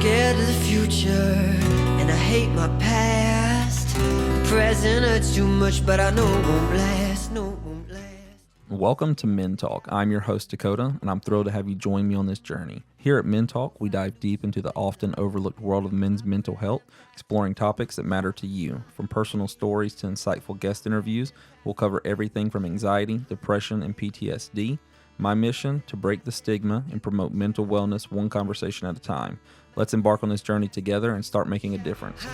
scared of the future, and I hate my past. Present hurts too much, but I know it won't last. No, it won't last. Welcome to MENTAlk. I'm your host, Dakota, and I'm thrilled to have you join me on this journey. Here at MENTAlk, we dive deep into the often overlooked world of men's mental health, exploring topics that matter to you. From personal stories to insightful guest interviews, we'll cover everything from anxiety, depression, and PTSD. My mission, to break the stigma and promote mental wellness one conversation at a time. Let's embark on this journey together and start making a difference.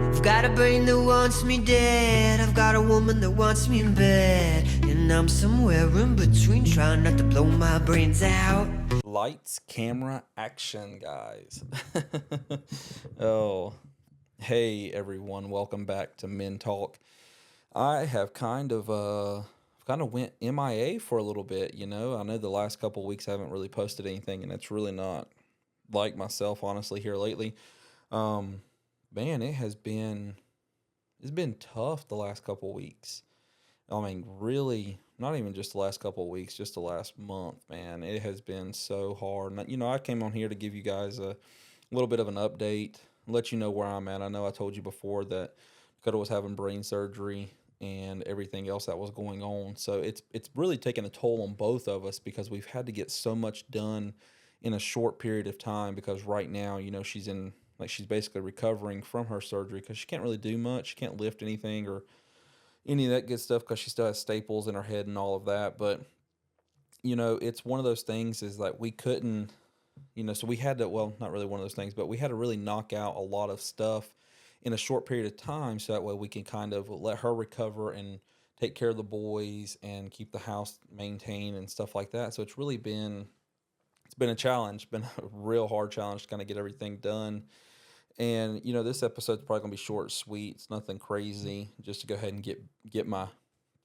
I've got a brain that wants me dead. I've got a woman that wants me in bed. And I'm somewhere in between, trying not to blow my brains out. Lights, camera, action, guys. Oh, hey everyone, welcome back to MENTAlk. I have kind of went MIA for a little bit, I know the last couple of weeks I haven't really posted anything, and it's really not like myself, honestly, here lately. Man, it's been tough the last couple of weeks. I mean, really, not even just the last couple of weeks, just the last month, man. It has been so hard. And, I came on here to give you guys a little bit of an update, let you know where I'm at. I know I told you before that Dakota was having brain surgery and everything else that was going on. So it's really taken a toll on both of us because we've had to get so much done in a short period of time, because right now, she's basically recovering from her surgery because she can't really do much. She can't lift anything or any of that good stuff because she still has staples in her head and all of that. But, it's one of those things is that we couldn't, so we had to, well, not really one of those things, but we had to really knock out a lot of stuff in a short period of time, so that way we can kind of let her recover and take care of the boys and keep the house maintained and stuff like that. So it's been a challenge, been a real hard challenge to kind of get everything done. And, this episode's probably going to be short and sweet. It's nothing crazy, just to go ahead and get my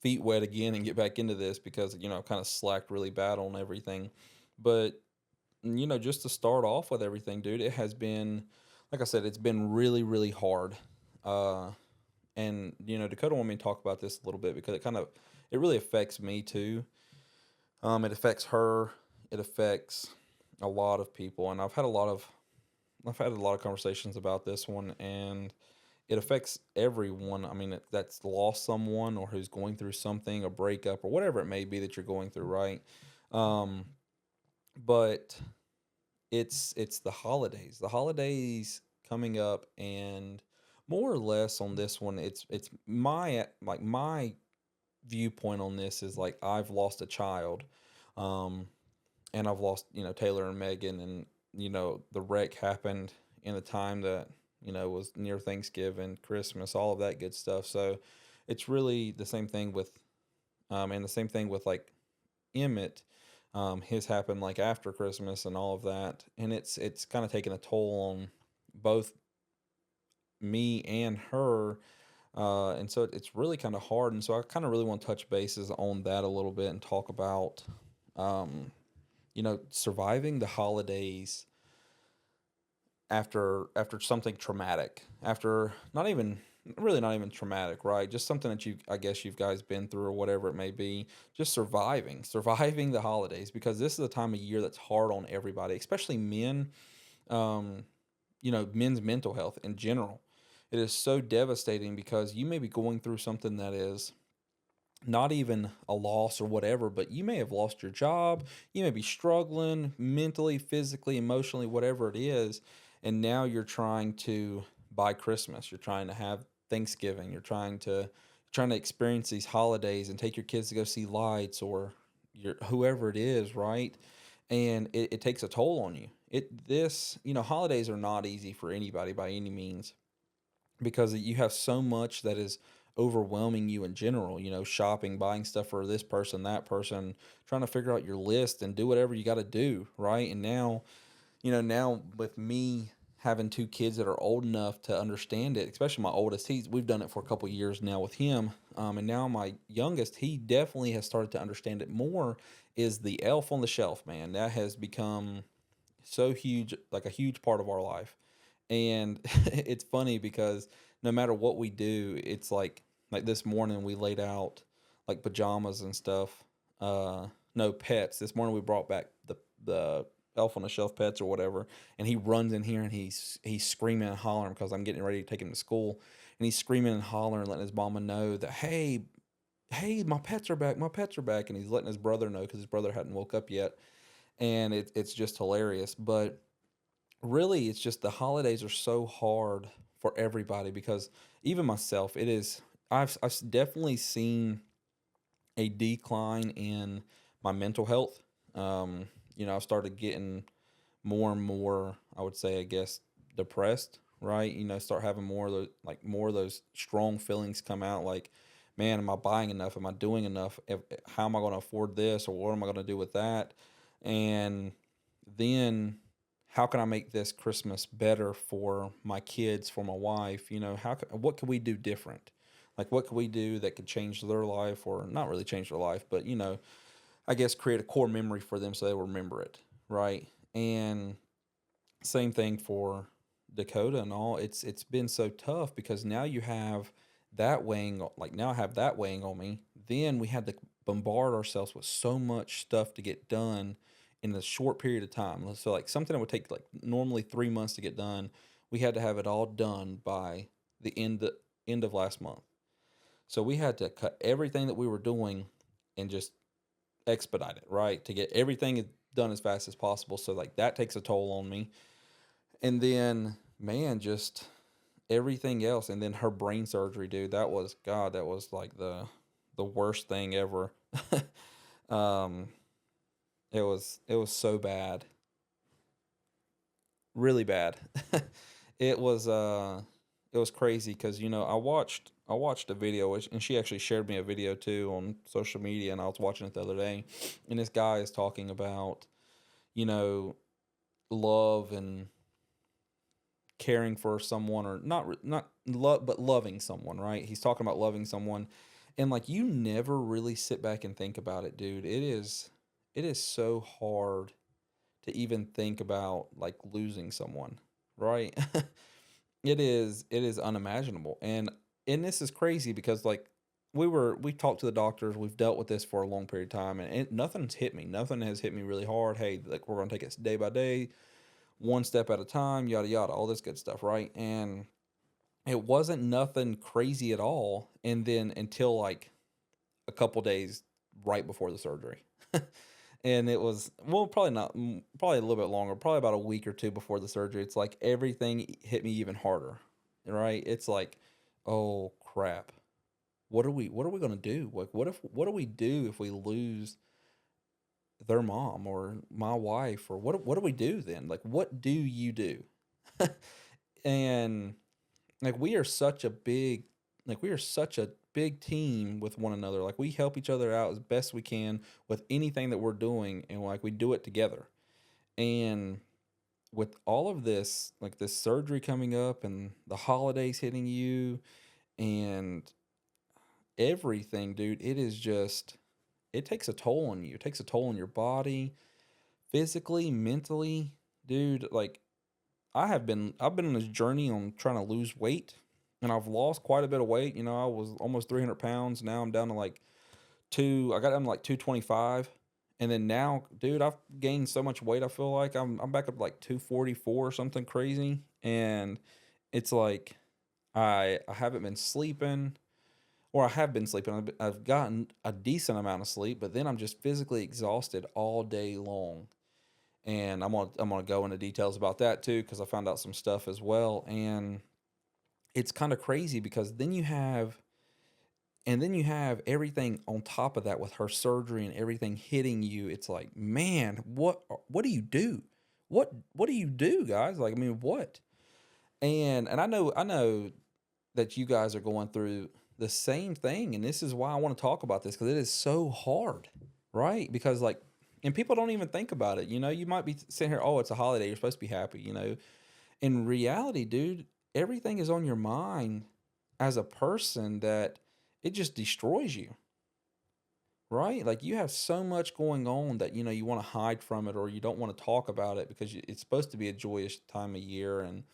feet wet again and get back into this because, I've kind of slacked really bad on everything. But, just to start off with everything, dude, it has been, like I said, it's been really, really hard. And, Dakota wanted me to talk about this a little bit because it really affects me too. It affects her. It affects a lot of people. And I've had a lot of conversations about this one, and it affects everyone. I mean, that's lost someone or who's going through something, a breakup or whatever it may be that you're going through, right? But it's the holidays. The holidays coming up, and more or less on this one, it's my viewpoint on this is like I've lost a child, and I've lost Taylor and Megan, and the wreck happened in a time that was near Thanksgiving, Christmas, all of that good stuff. So it's really the same thing with like Emmett. His happened like after Christmas and all of that, and it's kind of taken a toll on both me and her, and so it's really kind of hard. And so I kind of really want to touch bases on that a little bit and talk about surviving the holidays after something traumatic, after not even traumatic, right? Just something that you guys been through or whatever it may be, just surviving the holidays, because this is a time of year that's hard on everybody, especially men, men's mental health in general. It is so devastating because you may be going through something that is not even a loss or whatever, but you may have lost your job. You may be struggling mentally, physically, emotionally, whatever it is. And now you're trying to buy Christmas. You're trying to have Thanksgiving. You're trying to experience these holidays and take your kids to go see lights or whoever it is, right? And it takes a toll on you. Holidays are not easy for anybody by any means, because you have so much that is overwhelming you in general, shopping, buying stuff for this person, that person, trying to figure out your list and do whatever you got to do, right? And now, now with me having two kids that are old enough to understand it, especially my oldest, we've done it for a couple of years now with him, and now my youngest, he definitely has started to understand it more, is the elf on the shelf, man. That has become so huge, like a huge part of our life. And it's funny because no matter what we do, it's like this morning we laid out like pajamas and stuff. No pets. This morning we brought back the Elf on the Shelf pets or whatever, and he runs in here and he's screaming and hollering because I'm getting ready to take him to school, and he's screaming and hollering, letting his mama know that hey, my pets are back, my pets are back, and he's letting his brother know because his brother hadn't woke up yet, and it's just hilarious. But really, it's just the holidays are so hard for everybody because even myself, it is. I've definitely seen a decline in my mental health. I've started getting more and more, I would say, I guess, depressed, right? Start having more of those, more of those strong feelings come out like, man, am I buying enough? Am I doing enough? How am I going to afford this? Or what am I going to do with that? And then how can I make this Christmas better for my kids, for my wife? What can we do different? Like, what can we do that could change their life, or not really change their life, but I guess create a core memory for them so they remember it, right? And same thing for Dakota and all. It's been so tough because now you have that weighing, like now I have that weighing on me. Then we had to bombard ourselves with so much stuff to get done in a short period of time. So like something that would take like normally 3 months to get done, we had to have it all done by the end of last month. So we had to cut everything that we were doing and just expedite it, right? To get everything done as fast as possible. So like that takes a toll on me. And then, man, just everything else. And then her brain surgery, dude, that was God, that was like the worst thing ever. um it was so bad. Really bad. it was uh it was crazy because I watched a video and she actually shared me a video too on social media, and I was watching it the other day, and this guy is talking about you know love and caring for someone, or not love, but loving someone, right? He's talking about loving someone, and like you never really sit back and think about it, dude. It is so hard to even think about like losing someone, right? It is unimaginable. And this is crazy because like we talked to the doctors, we've dealt with this for a long period of time, and nothing's hit me. Nothing has hit me really hard. Hey, like we're gonna take it day by day, one step at a time, yada yada, all this good stuff, right? And it wasn't nothing crazy at all. And then until like a couple days right before the surgery. And it was, well, probably not, probably a little bit longer, probably about a week or two before the surgery. It's like everything hit me even harder, right? It's like, oh crap, what are we gonna do? Like, what do we do if we lose their mom or my wife, or what do we do then? Like, what do you do? And like we are such a big team with one another. Like we help each other out as best we can with anything that we're doing, and like we do it together. And with all of this, like this surgery coming up and the holidays hitting you and everything, dude, it takes a toll on you. It takes a toll on your body, physically, mentally, dude. Like I've been on this journey on trying to lose weight, and I've lost quite a bit of weight. I was almost 300 pounds. Now I'm down to like I got down to like 225. And then now, dude, I've gained so much weight. I feel like I'm back up to like 244 or something crazy. And it's like I haven't been sleeping, or I have been sleeping. I've gotten a decent amount of sleep, but then I'm just physically exhausted all day long. And I'm gonna go into details about that too because I found out some stuff as well. And it's kind of crazy because then you have everything on top of that with her surgery and everything hitting you. It's like, man, what do you do? What do you do, guys? Like, I mean, what? And I know that you guys are going through the same thing, and this is why I want to talk about this because it is so hard, right? Because like, and people don't even think about it. You might be sitting here, oh, it's a holiday, you're supposed to be happy. In reality, dude, everything is on your mind as a person that it just destroys you, right? Like you have so much going on that you want to hide from it, or you don't want to talk about it because it's supposed to be a joyous time of year, and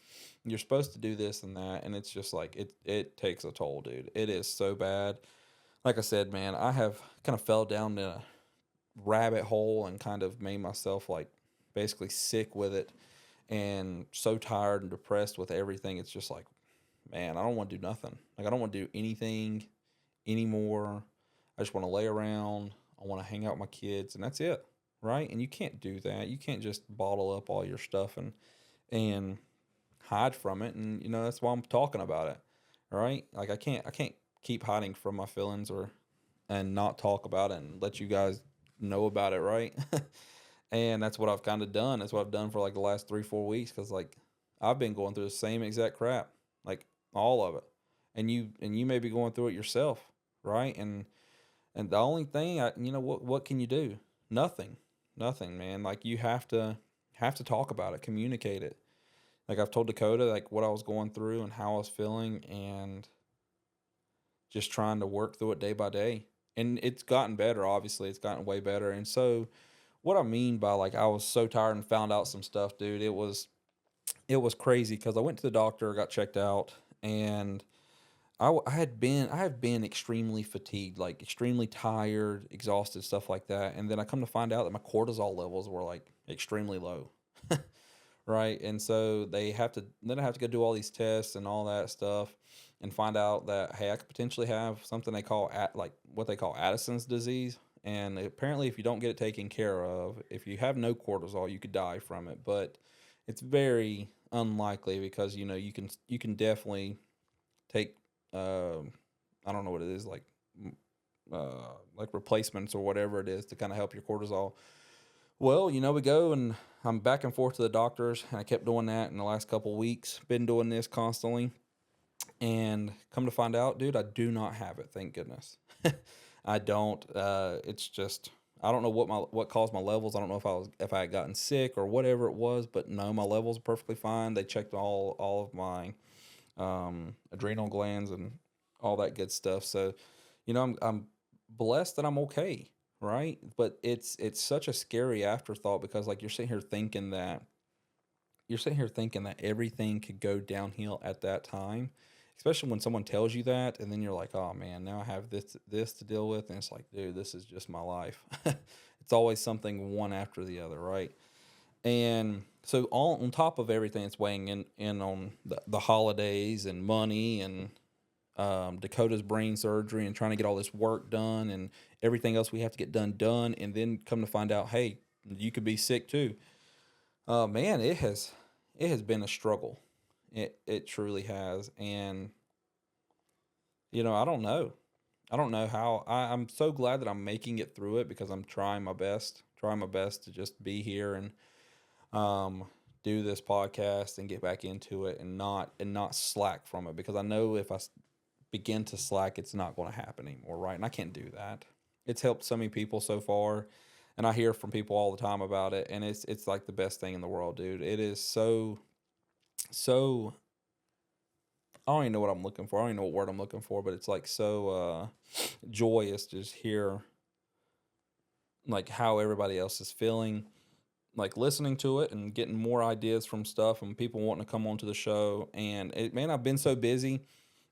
you're supposed to do this and that, and it's just like it takes a toll, dude. It is so bad. Like I said, man, I have kind of fell down a rabbit hole and kind of made myself like basically sick with it and so tired and depressed with everything. It's just like, man, I don't want to do nothing. Like, I don't want to do anything anymore. I just want to lay around. I want to hang out with my kids, and that's it, right? And you can't do that. You can't just bottle up all your stuff and hide from it. And that's why I'm talking about it, right? Like, I can't keep hiding from my feelings or and not talk about it and let you guys know about it, right? And that's what I've kind of done. That's what I've done for like the last 3-4 weeks, because like I've been going through the same exact crap, like all of it, and you may be going through it yourself, right? And the only thing what can you do? Nothing, nothing, man. Like you have to talk about it, communicate it. Like I've told Dakota like what I was going through and how I was feeling, and just trying to work through it day by day. And it's gotten better. Obviously, it's gotten way better. And so, what I mean by like I was so tired and found out some stuff, dude, it was crazy because I went to the doctor, got checked out, and I have been extremely fatigued, like extremely tired, exhausted, stuff like that. And then I come to find out that my cortisol levels were like extremely low, right? And so I have to go do all these tests and all that stuff, and find out that hey, I could potentially have something they call like what they call Addison's disease. And apparently, if you don't get it taken care of, if you have no cortisol, you could die from it. But it's very unlikely because you can definitely take I don't know what it is, like replacements or whatever it is to kind of help your cortisol. Well, we go, and I'm back and forth to the doctors, and I kept doing that in the last couple weeks. Been doing this constantly, and come to find out, dude, I do not have it. Thank goodness. I don't. It's just I don't know what caused my levels. I don't know if I had gotten sick or whatever it was, but no, my levels are perfectly fine. They checked all of my adrenal glands and all that good stuff. So, I'm blessed that I'm okay, right? But it's such a scary afterthought because like you're sitting here thinking that everything could go downhill at that time, especially when someone tells you that, and then you're like, oh man, now I have this to deal with, and it's like, dude, this is just my life. It's always something one after the other, right? And so on top of everything, it's weighing in on the holidays and money and Dakota's brain surgery and trying to get all this work done and everything else we have to get done. And then come to find out, hey, you could be sick too. Man, it has been a struggle. It truly has. And, I don't know. I don't know how. I'm so glad that I'm making it through it because I'm trying my best to just be here and do this podcast and get back into it and not slack from it, because I know if I begin to slack, it's not going to happen anymore, right? And I can't do that. It's helped so many people so far, and I hear from people all the time about it, and it's like the best thing in the world, dude. It is so I don't even know what I'm looking for. I don't even know what word I'm looking for, but it's like so joyous to just hear like how everybody else is feeling, like listening to it and getting more ideas from stuff and people wanting to come onto the show. And man, I've been so busy,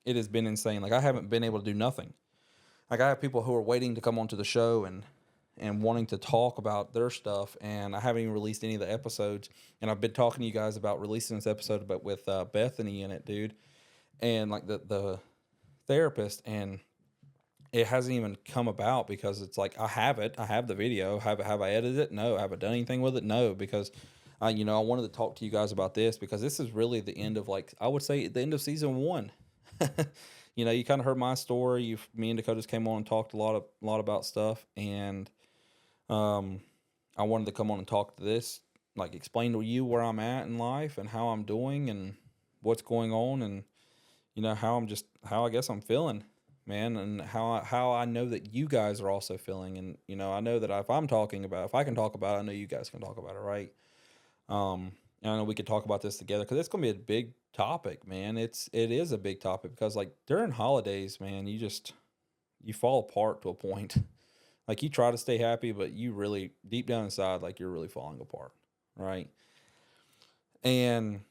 it has been insane. Like I haven't been able to do nothing. Like I have people who are waiting to come onto the show and wanting to talk about their stuff, and I haven't even released any of the episodes. And I've been talking to you guys about releasing this episode, but with Bethany in it, dude, and like the therapist, and it hasn't even come about because it's like I have the video. Have I edited it? No. Have I done anything with it? No, because I wanted to talk to you guys about this because this is really the end of, like, I would say the end of season 1. You kind of heard my story. Me and Dakota just came on and talked a lot about stuff, and I wanted to come on and talk to this, like explain to you where I'm at in life and how I'm doing and what's going on, and how I guess I'm feeling, man, and how I know that you guys are also feeling. And I know that if I can talk about it, I know you guys can talk about it, right? And I know we could talk about this together because it's gonna be a big topic, man. It is a big topic because like during holidays, man, you fall apart to a point. Like you try to stay happy, but you really deep down inside, like you're really falling apart, right? And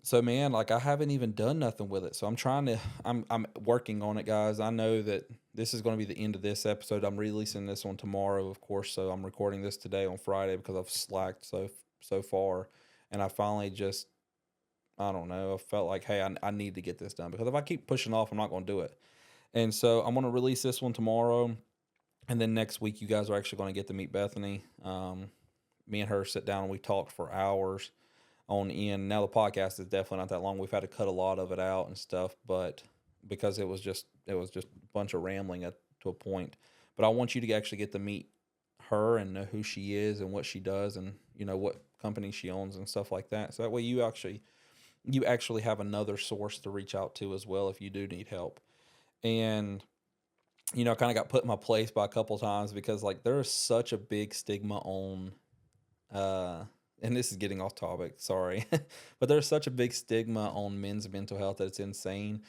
so, man, like I haven't even done nothing with it. So I'm working on it, guys. I know that this is going to be the end of this episode. I'm releasing this one tomorrow, of course. So I'm recording this today on Friday because I've slacked so far. And I finally just, I don't know, I felt like, hey, I need to get this done because if I keep pushing off, I'm not going to do it. And so I'm going to release this one tomorrow. And then next week, you guys are actually going to get to meet Bethany. Me and her sit down and we talked for hours on end. Now the podcast is definitely not that long. We've had to cut a lot of it out and stuff, but because it was just a bunch of rambling to a point. But I want you to actually get to meet her and know who she is and what she does and what company she owns and stuff like that. So that way you actually have another source to reach out to as well if you do need help. And I kind of got put in my place by a couple times because like there is such a big stigma on uh and this is getting off topic, sorry. But there's such a big stigma on men's mental health that it's insane,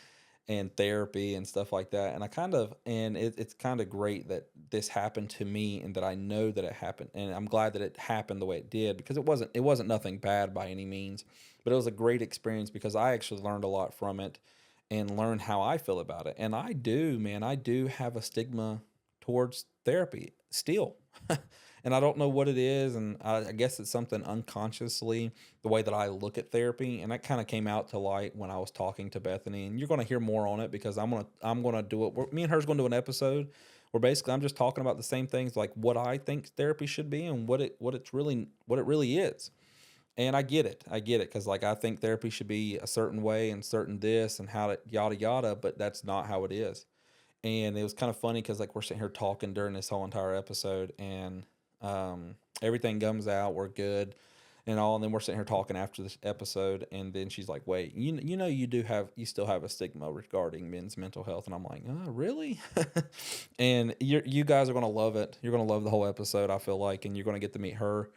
and therapy and stuff like that. And it's kind of great that this happened to me and that I know that it happened. And I'm glad that it happened the way it did because it wasn't nothing bad by any means, but it was a great experience because I actually learned a lot from it and learned how I feel about it. And I do have a stigma towards therapy still. And I don't know what it is. And I guess it's something unconsciously, the way that I look at therapy. And that kind of came out to light when I was talking to Bethany. And you're going to hear more on it because I'm gonna do it. Me and her's going to do an episode where basically I'm just talking about the same things, like what I think therapy should be and what it really is. And I get it because like I think therapy should be a certain way and certain this and how to yada yada, but that's not how it is. And it was kind of funny because like we're sitting here talking during this whole entire episode, and everything comes out, we're good and all, and then we're sitting here talking after this episode, and then she's like, "Wait, you still have a stigma regarding men's mental health," and I'm like, "Oh, really?" And you guys are gonna love it. You're gonna love the whole episode, I feel like, and you're gonna get to meet her.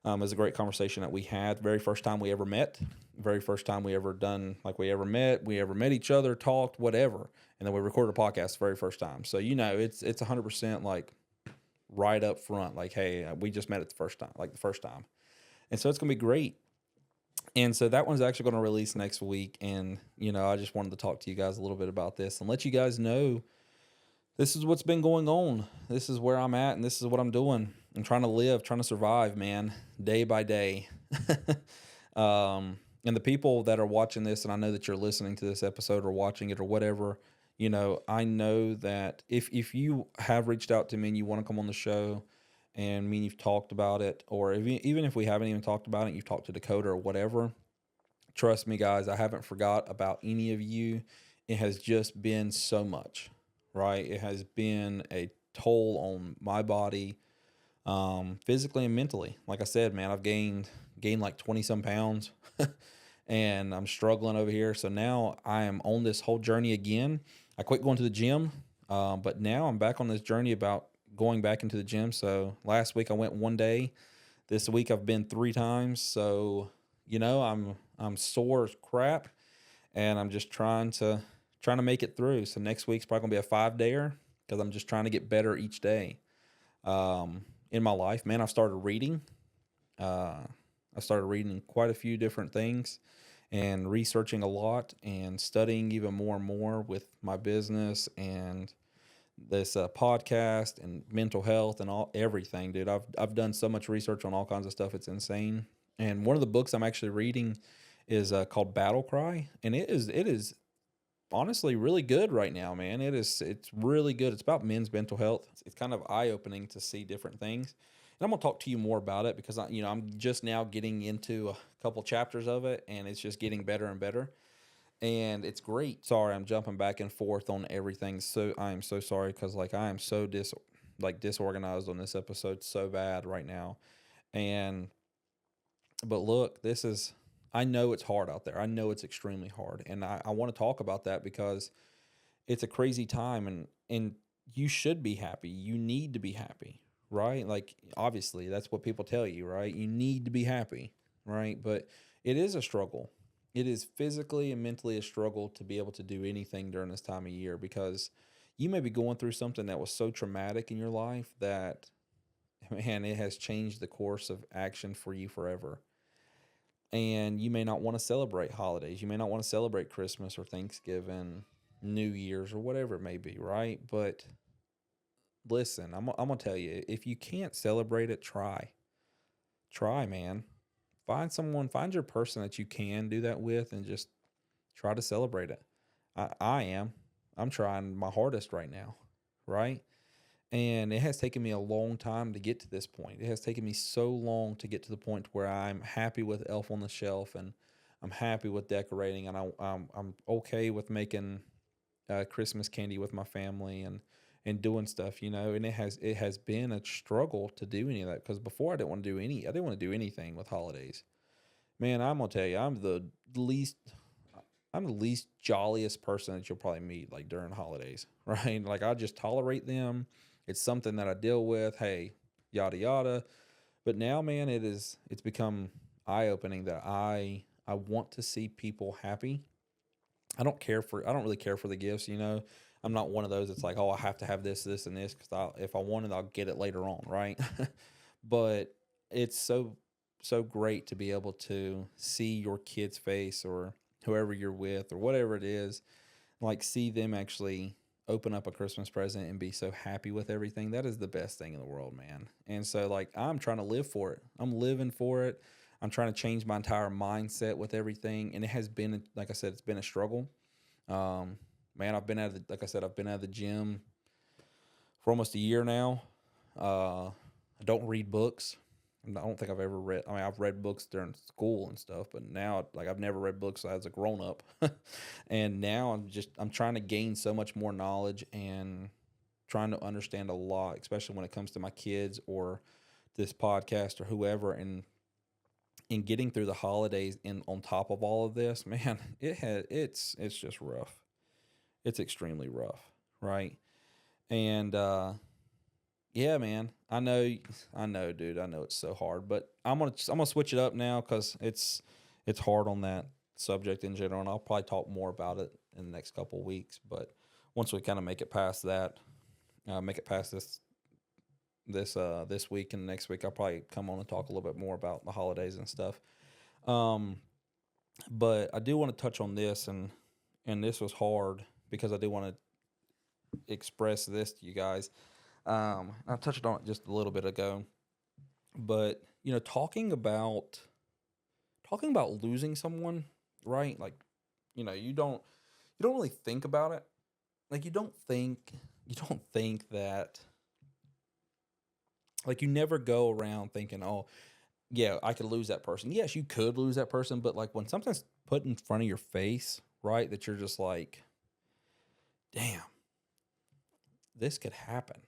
It was a great conversation that we had. Very first time we ever met. Very first time we ever done like we ever met each other, talked, whatever, and then we recorded a podcast the very first time. So it's 100% like right up front, like, hey, we just met it the first time, and so it's gonna be great. And so that one's actually going to release next week, and I just wanted to talk to you guys a little bit about this and let you guys know this is what's been going on. This is where I'm at, and this is what I'm doing. I'm trying to live, trying to survive, man, day by day. And the people that are watching this, and I know that you're listening to this episode or watching it or whatever, I know that if you have reached out to me and you want to come on the show, and me and you've talked about it, or even if we haven't even talked about it, you've talked to Dakota or whatever, trust me, guys, I haven't forgot about any of you. It has just been so much, right? It has been a toll on my body, physically and mentally. Like I said, man, I've gained like 20 some pounds and I'm struggling over here. So now I am on this whole journey again. I quit going to the gym, but now I'm back on this journey about going back into the gym. So last week I went one day. This week I've been 3 times. So, I'm sore as crap, and I'm just trying to make it through. So next week's probably gonna be a 5-dayer because I'm just trying to get better each day. In my life, man, I've started reading. I started reading quite a few different things and researching a lot and studying even more and more with my business and this podcast and mental health and everything, dude. I've done so much research on all kinds of stuff. It's insane. And one of the books I'm actually reading is called Battle Cry, and it is honestly really good right now, man. It's really good. It's about men's mental health. It's kind of eye opening to see different things. And I'm gonna talk to you more about it because I'm just now getting into a couple chapters of it, and it's just getting better and better. And it's great. Sorry, I'm jumping back and forth on everything. So I am so sorry because like I am so disorganized on this episode so bad right now. And but look, I know it's hard out there. I know it's extremely hard, and I want to talk about that because it's a crazy time, and you should be happy. You need to be happy, right? Like obviously that's what people tell you, right? You need to be happy, right? But it is a struggle. It is physically and mentally a struggle to be able to do anything during this time of year because you may be going through something that was so traumatic in your life that, man, it has changed the course of action for you forever. And you may not want to celebrate holidays. You may not want to celebrate Christmas or Thanksgiving, New Year's, or whatever it may be, right? But listen, I'm going to tell you, if you can't celebrate it, try. Try, man. find your person that you can do that with, and just try to celebrate it. I'm trying my hardest right now, right? And it has taken me a long time to get to this point. It has taken me so long to get to the point where I'm happy with Elf on the Shelf, and I'm happy with decorating, and I'm okay with making Christmas candy with my family, and doing stuff, And it has been a struggle to do any of that, because before I didn't want to do anything with holidays. Man, I'm gonna tell you, least I'm the least jolliest person that you'll probably meet, like, during holidays, right? Like, I just tolerate them. It's something that I deal with. Hey, yada yada. But now, man, it's become eye opening that I want to see people happy. I don't really care for the gifts. I'm not one of those that's like, oh, I have to have this, this, and this, because if I want it, I'll get it later on, right? But it's so great to be able to see your kid's face, or whoever you're with, or whatever it is, like, see them actually open up a Christmas present and be so happy with everything. That is the best thing in the world, man. And so, like, I'm trying to live for it. I'm living for it. I'm trying to change my entire mindset with everything, and it has been, like I said, it's been a struggle. Man, like I said, I've been out of the gym for almost a year now. I don't read books. I don't think I've ever read. I mean, I've read books during school and stuff, but now, like, I've never read books as a grown up. And now I'm trying to gain so much more knowledge, and trying to understand a lot, especially when it comes to my kids, or this podcast, or whoever. And in getting through the holidays, and on top of all of this, man, it's just rough. It's extremely rough, right? And yeah, man, I know, dude. I know it's so hard, but I'm gonna switch it up now, because it's hard on that subject in general, and I'll probably talk more about it in the next couple of weeks. But once we kind of make it past that, make it past this week and next week, I'll probably come on and talk a little bit more about the holidays and stuff. Um, but I do want to touch on this, and this was hard, because I do want to express this to you guys. I touched on it just a little bit ago, but talking about losing someone, right? Like, you don't really think about it. Like, you don't think that, like, you never go around thinking, oh, yeah, I could lose that person. Yes, you could lose that person, but, like, when something's put in front of your face, right, that you're just like, damn, this could happen,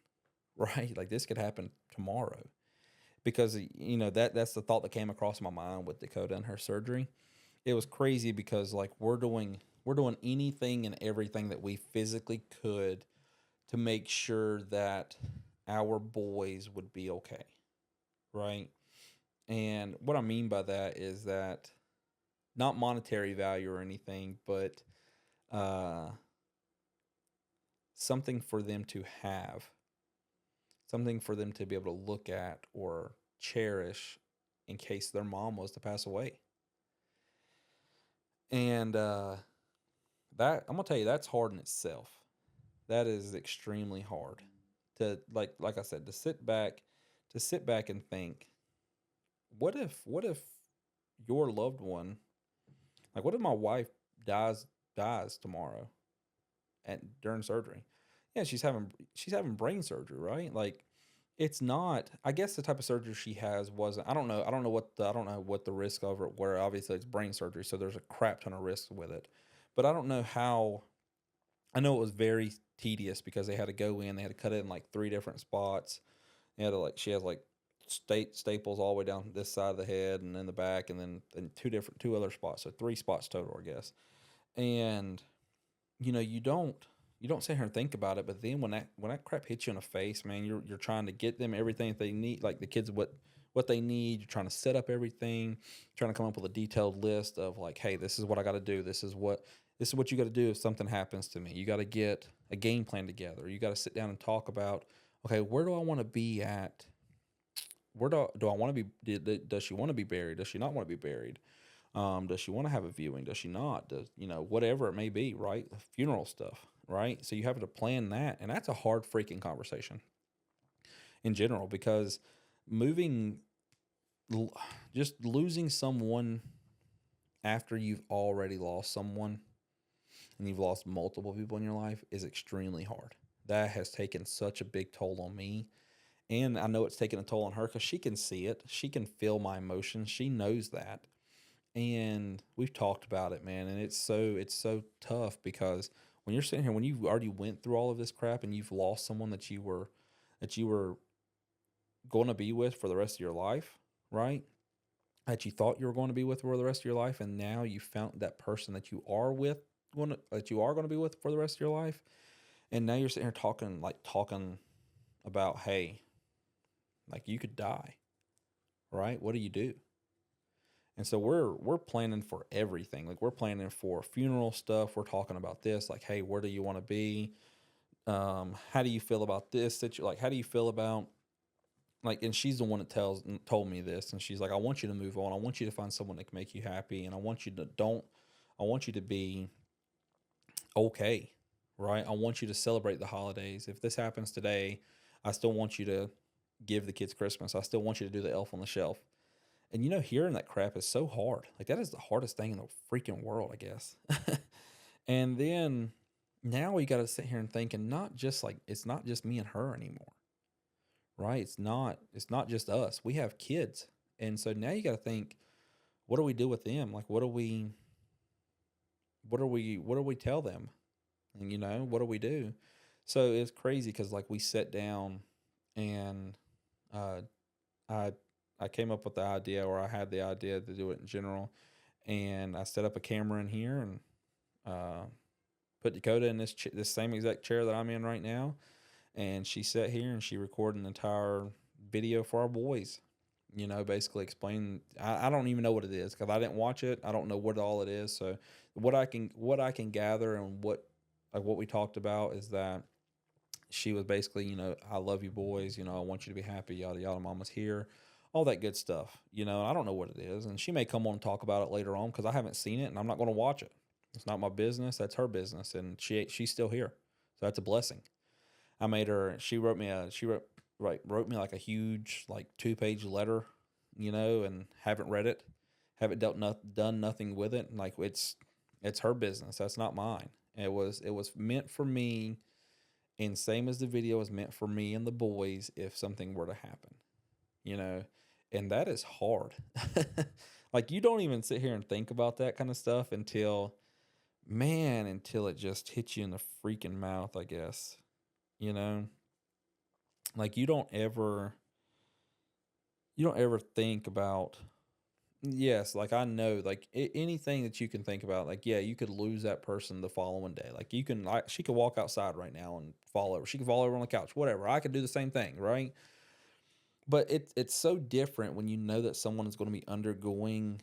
right? Like, this could happen tomorrow. Because, that's the thought that came across my mind with Dakota and her surgery. It was crazy, because, like, we're doing anything and everything that we physically could to make sure that our boys would be okay, right? And what I mean by that is that, not monetary value or anything, but uh, something for them to have, something for them to be able to look at or cherish in case their mom was to pass away. And that I'm gonna tell you, that's hard in itself. That is extremely hard to, like I said, to sit back and think, what if your loved one, like, what if my wife dies tomorrow during surgery? Yeah, she's having brain surgery, right? Like, it's not. I guess the type of surgery she has wasn't. I don't know what the risk of it were. Obviously, it's brain surgery, so there's a crap ton of risk with it. But I don't know how. I know it was very tedious, because they had to go in. They had to cut it in, like, three different spots. She has, like, staples all the way down this side of the head, and in the back, and then two other spots, so three spots total, I guess. And you don't sit here and think about it, but then when that crap hits you in the face, man, you're trying to get them everything that they need, like the kids, what they need. You're trying to set up everything, trying to come up with a detailed list of, like, hey, this is what I got to do. This is what you got to do if something happens to me. You got to get a game plan together. You got to sit down and talk about, okay, where do I want to be at? Where do I want to be? Does she want to be buried? Does she not want to be buried? Does she want to have a viewing? Does she not? Does, whatever it may be, right? Funeral stuff, right? So you have to plan that, and that's a hard freaking conversation in general, because moving l- just losing someone after you've already lost someone and you've lost multiple people in your life is extremely hard. That has taken such a big toll on me. And I know it's taken a toll on her because she can see it. She can feel my emotions. She knows that. And we've talked about it, man. And it's so tough because when you're sitting here, when you already went through all of this crap and you've lost someone that you were going to be with for the rest of your life, right? That you thought you were going to be with for the rest of your life, and now you found that person that you are going to be with for the rest of your life, and now you're sitting here talking about, hey, like you could die, right? What do you do? And so we're planning for everything. Like we're planning for funeral stuff. We're talking about this, like, hey, where do you want to be? How do you feel about this? Like, how do you feel about like? And she's the one that told me this, and she's like, I want you to move on. I want you to find someone that can make you happy, and I want you to don't. I want you to be okay, right? I want you to celebrate the holidays. If this happens today, I still want you to give the kids Christmas. I still want you to do the elf on the shelf. And hearing that crap is so hard. Like that is the hardest thing in the freaking world, I guess. And then now we got to sit here and think, and not just like it's not just me and her anymore, right? It's not just us. We have kids, and so now you got to think, what do we do with them? Like, what do we tell them? And what do we do? So it's crazy because like we sat down and uh, I I came up with the idea, or I had the idea to do it in general, and I set up a camera in here and uh, put Dakota in this same exact chair that I'm in right now, and she sat here and she recorded an entire video for our boys. Basically explain. I don't even know what it is because I didn't watch it. I don't know what all it is. So what I can gather and what we talked about is that she was basically, I love you boys, I want you to be happy, yada yada, mama's here, all that good stuff, and I don't know what it is. And she may come on and talk about it later on because I haven't seen it and I'm not going to watch it. It's not my business, that's her business, and she's still here. So that's a blessing. I made her, she wrote me like a huge, like 2-page letter, and haven't read it, haven't done nothing with it. Like it's her business. That's not mine. It was meant for me, and same as the video is meant for me and the boys if something were to happen, you know, and that is hard. Like you don't even sit here and think about that kind of stuff until it just hits you in the freaking mouth, I guess. You know, like you don't ever think about. Yes, like I know, like anything that you can think about, like yeah, you could lose that person the following day. Like she could walk outside right now and fall over. She could fall over on the couch, whatever. I could do the same thing, right? But it's so different when you know that someone is going to be undergoing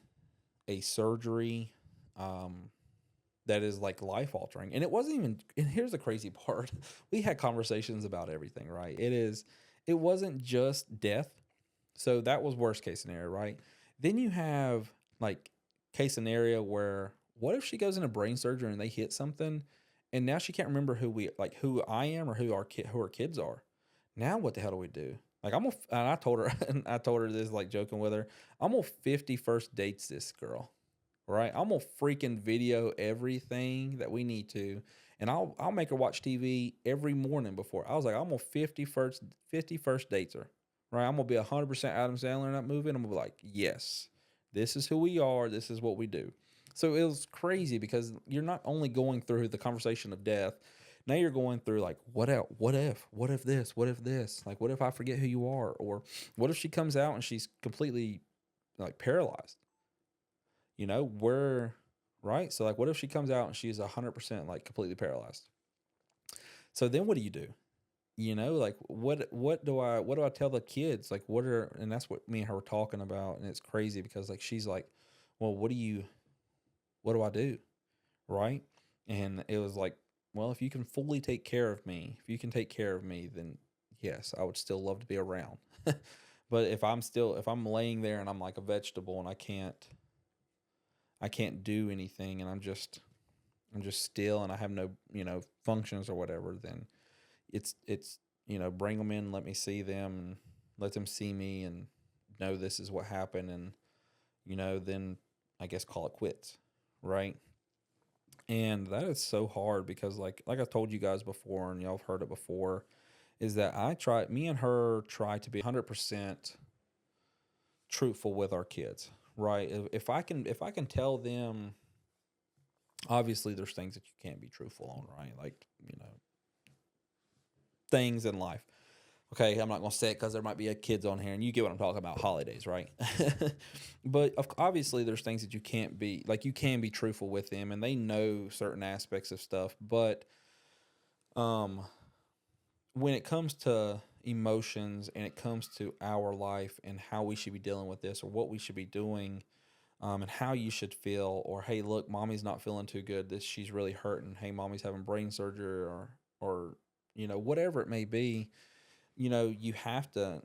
a surgery, um, that is like life altering. And it wasn't even. And here's the crazy part: we had conversations about everything, right? It wasn't just death. So that was worst case scenario, right? Then you have like case scenario where what if she goes into brain surgery and they hit something, and now she can't remember who I am or who her kids are. Now what the hell do we do? Like and I told her and I told her this, like joking with her. I'm gonna 51st dates this girl, right? I'm gonna freaking video everything that we need to, and I'll make her watch TV every morning before. I was like, I'm gonna 51st dates her, right? I'm gonna be 100% Adam Sandler in that movie, and I'm gonna be like, yes, this is who we are. This is what we do. So it was crazy because you're not only going through the conversation of death, now you're going through like, what if this, what if this, like, what if I forget who you are, or what if she comes out and she's completely like paralyzed, where, right? So like, what if she comes out and she's 100% like completely paralyzed? So then what do you do? Like what do I tell the kids? Like and that's what me and her were talking about. And it's crazy because like, she's like, well, what do I do? Right. And it was like, well, if you can fully take care of me, if you can take care of me, then yes, I would still love to be around. But if I'm laying there and I'm like a vegetable and I can't do anything, and I'm just still and I have no, functions or whatever, then it's bring them in, let me see them, and let them see me, and know this is what happened, and then I guess call it quits, right? And that is so hard because like I told you guys before, and y'all have heard it before, is that me and her try to be 100% truthful with our kids, right? If I can tell them, obviously there's things that you can't be truthful on, right? Like, things in life. Okay, I'm not going to say it because there might be kids on here, and you get what I'm talking about, holidays, right? But obviously, there's things that you can't be, like, you can be truthful with them, and they know certain aspects of stuff. But um, when it comes to emotions and it comes to our life and how we should be dealing with this or what we should be doing, and how you should feel, or hey, look, mommy's not feeling too good. This She's really hurting. Hey, mommy's having brain surgery, or whatever it may be. You have to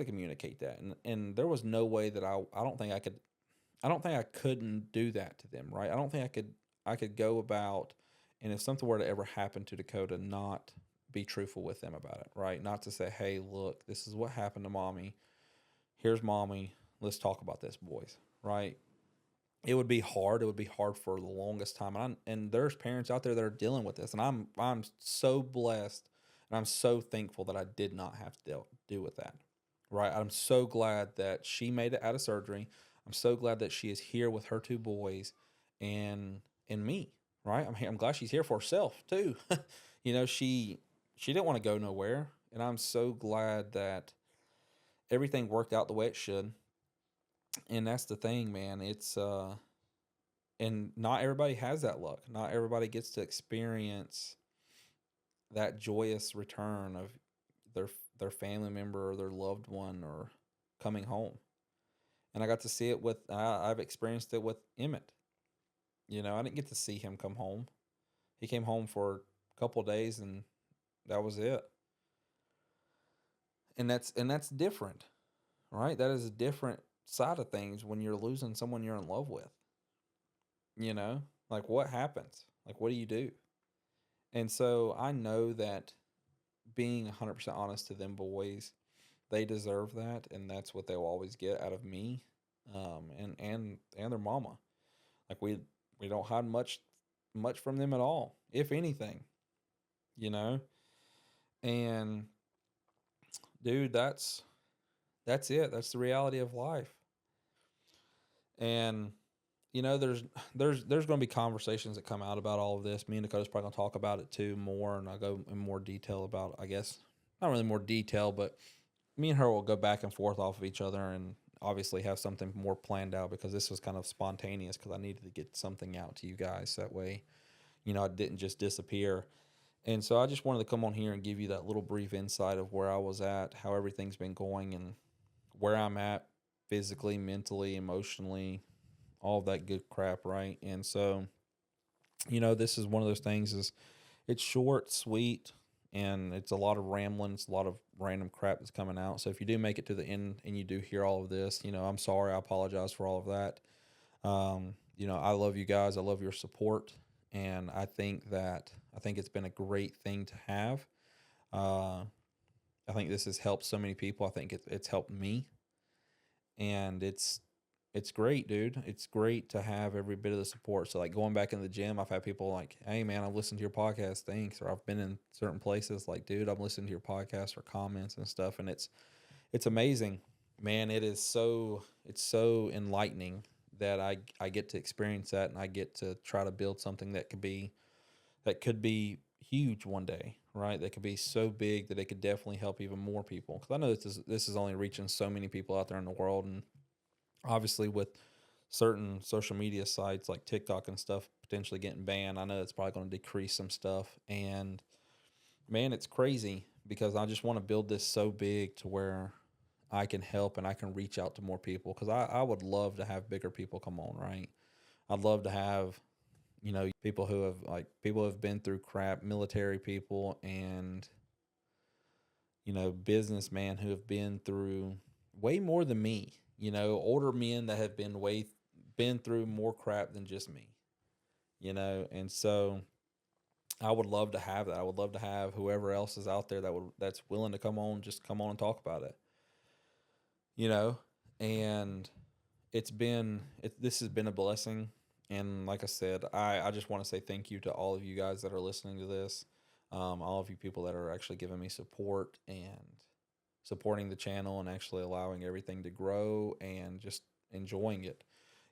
communicate that, and there was no way that I don't think I couldn't do that to them, right? I don't think I could go about, and if something were to ever happen to Dakota, not be truthful with them about it, right? Not to say, hey, look, this is what happened to mommy. Here's mommy. Let's talk about this, boys, right? It would be hard. It would be hard for the longest time. And there's parents out there that are dealing with this, and I'm so blessed, and I'm so thankful that I did not have to deal with that. Right? I'm so glad that she made it out of surgery. I'm so glad that she is here with her two boys, and me. Right? I'm glad she's here for herself too. She didn't want to go nowhere, and I'm so glad that everything worked out the way it should. And that's the thing, man. It's and not everybody has that luck. Not everybody gets to experience that joyous return of their their family member or their loved one or coming home. And I got to see it I've experienced it with Emmett. I didn't get to see him come home. He came home for a couple of days, and that was it. And that's different, right? That is a different side of things when you're losing someone you're in love with. Like, what happens? Like, what do you do? And so I know that being 100% honest to them boys, they deserve that, and that's what they'll always get out of me, and their mama. Like, we don't hide much from them at all, if anything, you know. And dude, that's it. That's the reality of life. And there's going to be conversations that come out about all of this. Me and Dakota's probably going to talk about it too more, and I'll go in more detail about, I guess, not really more detail, but me and her will go back and forth off of each other, and obviously have something more planned out, because this was kind of spontaneous, because I needed to get something out to you guys. That way, I didn't just disappear. And so I just wanted to come on here and give you that little brief insight of where I was at, how everything's been going, and where I'm at physically, mentally, emotionally, all of that good crap, right? And so, this is one of those things, is it's short, sweet, and it's a lot of rambling. It's a lot of random crap that's coming out. So if you do make it to the end and you do hear all of this, I'm sorry. I apologize for all of that. I love you guys. I love your support. And I think it's been a great thing to have. Uh, I think this has helped so many people. I think it's helped me, and it's great, dude. It's great to have every bit of the support. So, like, going back in the gym, I've had people like, "Hey, man, I've listened to your podcast, thanks." Or I've been in certain places, like, "Dude, I'm listening to your podcast," or comments and stuff, and it's amazing, man. It's so enlightening that I get to experience that, and I get to try to build something that could be huge one day, right? That could be so big that it could definitely help even more people. Because I know this is only reaching so many people out there in the world, and obviously with certain social media sites like TikTok and stuff potentially getting banned, I know it's probably going to decrease some stuff. And man, it's crazy, because I just want to build this so big to where I can help and I can reach out to more people, because I would love to have bigger people come on, right? I'd love to have people who have been through crap, military people, and businessmen who have been through way more than me. Older men that have been through more crap than just me. And so I would love to have that. I would love to have whoever else is out there that's willing to come on, just come on and talk about it. you know, and this has been a blessing. And like I said, I just want to say thank you to all of you guys that are listening to this, all of you people that are actually giving me support and supporting the channel and actually allowing everything to grow and just enjoying it.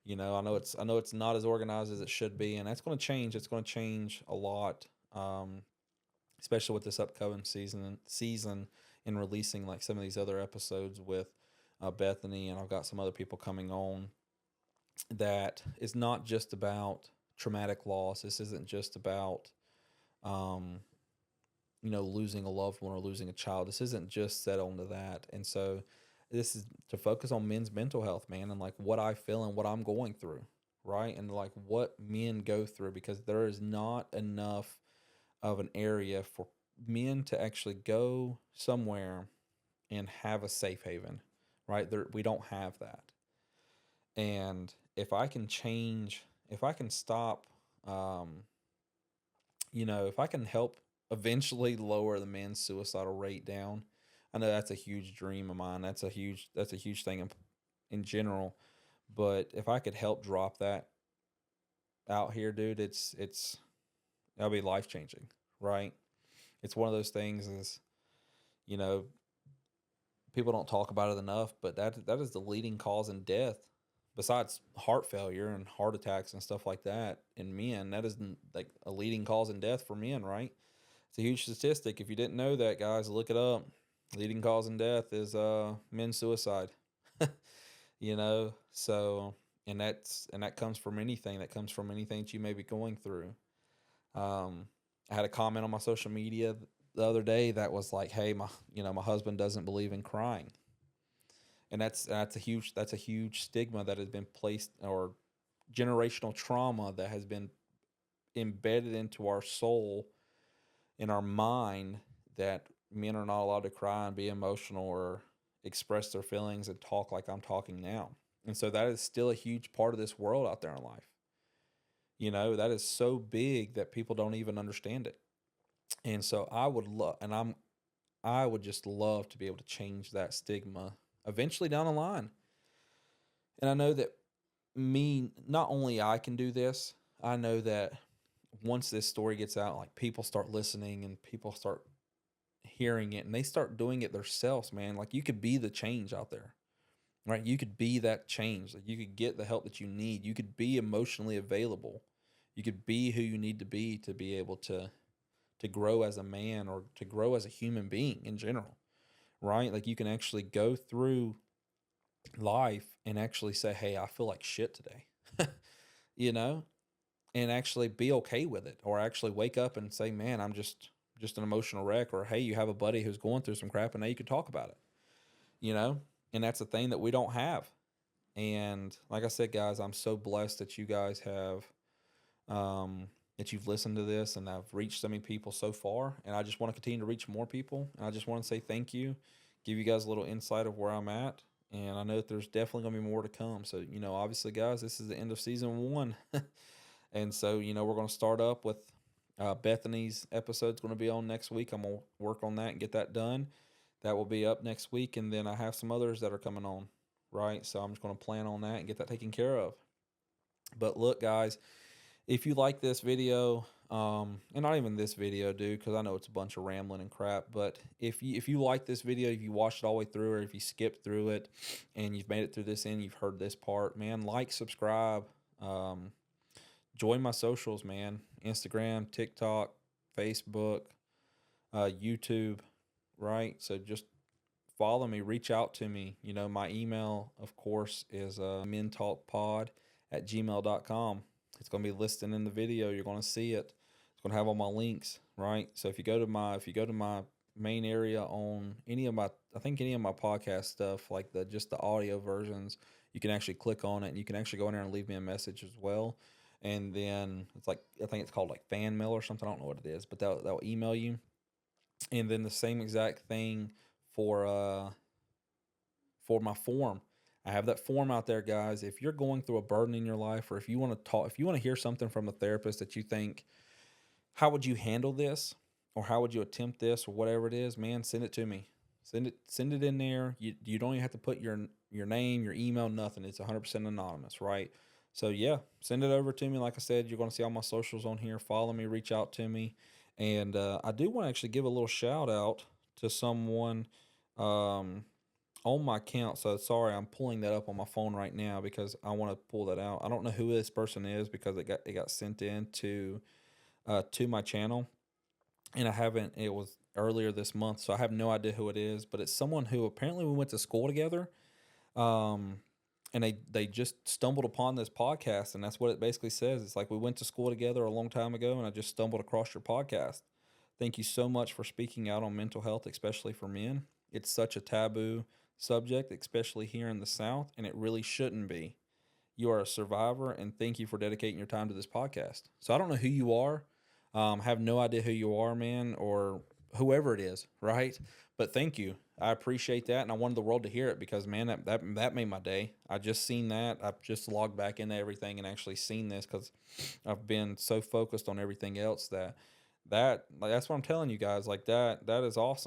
I know it's not as organized as it should be, and that's going to change. It's going to change a lot, especially with this upcoming season and releasing like some of these other episodes with Bethany, and I've got some other people coming on. That is not just about traumatic loss. This isn't just about um, losing a loved one or losing a child. This isn't just set onto that. And so this is to focus on men's mental health, man, and like what I feel and what I'm going through, right? And like what men go through, because there is not enough of an area for men to actually go somewhere and have a safe haven, right? We don't have that. And if I can stop, um, if I can help eventually lower the men's suicidal rate down, I know that's a huge dream of mine. That's a huge thing in general. But if I could help drop that out here, dude, that'll be life changing, right? It's one of those things is, you know, people don't talk about it enough, but that is the leading cause in death, besides heart failure and heart attacks and stuff like that in men. That is like a leading cause in death for men, right? It's a huge statistic. If you didn't know that, guys, look it up. Leading cause in death is men's suicide. So and that comes from anything. That comes from anything that you may be going through. I had a comment on my social media the other day that was like, "Hey, my husband doesn't believe in crying," and that's a huge stigma that has been placed, or generational trauma that has been embedded into our soul, in our mind, that men are not allowed to cry and be emotional or express their feelings and talk like I'm talking now. And so that is still a huge part of this world out there in life. That is so big that people don't even understand it. And so I would just love to be able to change that stigma eventually down the line. And I know that not only I can do this, I know that once this story gets out, like people start listening and people start hearing it and they start doing it themselves, man. Like you could be the change out there, right? You could be that change. Like you could get the help that you need. You could be emotionally available. You could be who you need to be able to grow as a man or to grow as a human being in general, right? Like you can actually go through life and actually say, "Hey, I feel like shit today," you know, and actually be okay with it, or actually wake up and say, "Man, I'm just an emotional wreck," or, "Hey, you have a buddy who's going through some crap and now you can talk about it," you know, and that's a thing that we don't have. And like I said, guys, I'm so blessed that you guys have, that you've listened to this and I've reached so many people so far. And I just want to continue to reach more people. And I just want to say thank you, give you guys a little insight of where I'm at. And I know that there's definitely going to be more to come. So, obviously, guys, this is the end of season 1. And so, we're going to start up with Bethany's episode's going to be on next week. I'm going to work on that and get that done. That will be up next week. And then I have some others that are coming on, right? So I'm just going to plan on that and get that taken care of. But look, guys, if you like this video, and not even this video, dude, because I know it's a bunch of rambling and crap, but if you like this video, if you watched it all the way through, or if you skipped through it and you've made it through this end, you've heard this part, man, like, subscribe, join my socials, man, Instagram, TikTok, Facebook, YouTube, right? So just follow me, reach out to me. My email, of course, is mentalkpod@gmail.com. It's going to be listed in the video. You're going to see it. It's going to have all my links, right? So if you go to my main area on any of my podcast stuff, like just the audio versions, you can actually click on it and you can actually go in there and leave me a message as well. And then it's like, I think it's called like fan mail or something. I don't know what it is, but they'll email you. And then the same exact thing for my form. I have that form out there, guys. If you're going through a burden in your life, or if you want to talk, if you want to hear something from a therapist that you think, how would you handle this, or how would you attempt this, or whatever it is, man, send it to me. Send it in there. You don't even have to put your name, your email, nothing. It's 100% anonymous, right? So yeah, send it over to me. Like I said, you're going to see all my socials on here. Follow me, reach out to me, and I do want to actually give a little shout out to someone um, on my account. So sorry, I'm pulling that up on my phone right now because I want to pull that out. I don't know who this person is because it got sent in to my channel, and I haven't. It was earlier this month, so I have no idea who it is. But it's someone who apparently we went to school together, um, and they just stumbled upon this podcast, and that's what it basically says. It's like we went to school together a long time ago, and I just stumbled across your podcast. Thank you so much for speaking out on mental health, especially for men. It's such a taboo subject, especially here in the South, and it really shouldn't be. You are a survivor, and thank you for dedicating your time to this podcast. So I don't know who you are. Have no idea who you are, man, or whoever it is, right? But thank you. I appreciate that, and I wanted the world to hear it because, man, that made my day. I just seen that. I've just logged back into everything and actually seen this because I've been so focused on everything else that's what I'm telling you guys. Like that is awesome.